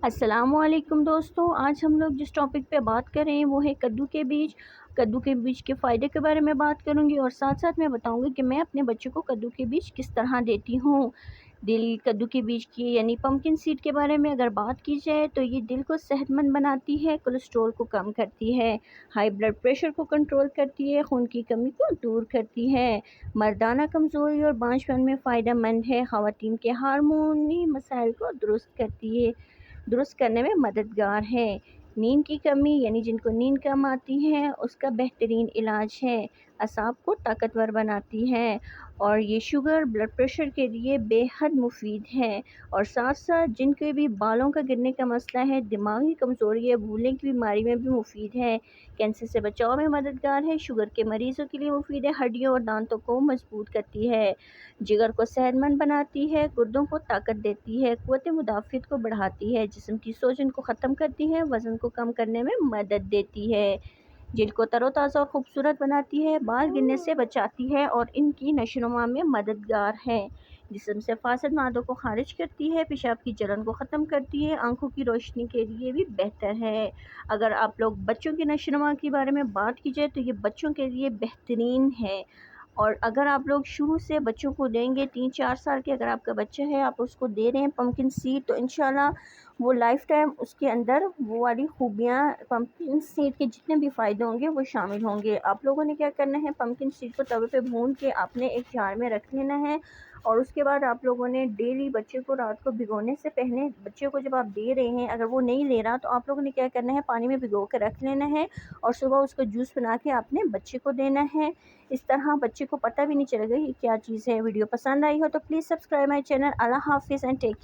अस्सलामु अलैकुम दोस्तों, आज हम लोग जिस टॉपिक पे बात कर रहे हैं वो है कद्दू के बीज। कद्दू के बीज के फ़ायदे के बारे में बात करूंगी और साथ साथ मैं बताऊंगी कि मैं अपने बच्चों को कद्दू के बीज किस तरह देती हूँ। दिल कद्दू के बीज की यानी पम्पकिन सीड के बारे में अगर बात की जाए तो ये दिल को सेहतमंद बनाती है, कोलेस्ट्रॉल को कम करती है, हाई ब्लड प्रेशर को कंट्रोल करती है, खून की कमी को दूर करती है, मर्दाना कमज़ोरी और बांझपन में फ़ायदेमंद है, ख़वातीन के हार्मोनी मसाइल को दुरुस्त करने में मददगार है। नींद की कमी यानी जिनको नींद कम आती है उसका बेहतरीन इलाज है। असाब को ताकतवर बनाती है और ये शुगर ब्लड प्रेशर के लिए बेहद मुफीद है। और साथ साथ जिनके भी बालों का गिरने का मसला है, दिमागी कमज़ोरी है, भूलने की बीमारी में भी मुफीद है, कैंसर से बचाव में मददगार है, शुगर के मरीज़ों के लिए मुफीद है, हड्डियों और दांतों को मजबूत करती है, जिगर को सेहतमंद बनाती है, गुर्दों को ताकत देती है, क़ुव्वत मुदाफ़ियत को बढ़ाती है, जिस्म की सोजन को ख़त्म करती है, वज़न को कम करने में मदद देती है, जिल्द को तरोताज़ा और खूबसूरत बनाती है, बाल गिरने से बचाती है और इनकी नशोनुमा में मददगार है, जिस्म से फासिद मादों को खारिज करती है, पेशाब की जलन को ख़त्म करती है, आँखों की रोशनी के लिए भी बेहतर है। अगर आप लोग बच्चों की नशोनुमा के बारे में बात की जाए तो ये बच्चों के लिए बेहतरीन है। और अगर आप लोग शुरू से बच्चों को देंगे, 3-4 साल के अगर आपका बच्चा है, आप उसको दे रहे हैं पम्पकिन सीड, तो इंशाल्लाह वो लाइफ टाइम उसके अंदर वो वाली खूबियाँ, पम्पकिन सीड के जितने भी फ़ायदे होंगे वो शामिल होंगे। आप लोगों ने क्या करना है, पम्पकिन सीड को तवे पे भून के आपने एक जार में रख लेना है और उसके बाद आप लोगों ने डेली बच्चे को रात को भिगोने से पहले बच्चे को जब आप दे रहे हैं, अगर वो नहीं ले रहा तो आप लोगों ने क्या करना है, पानी में भिगो के रख लेना है और सुबह उसका जूस बना के आपने बच्चे को देना है। इस तरह बच्चे को पता भी नहीं चलेगा ये क्या चीज़ है। वीडियो पसंद आई हो तो प्लीज़ सब्सक्राइब माई चैनल। अल्लाह हाफिज़ एंड टेक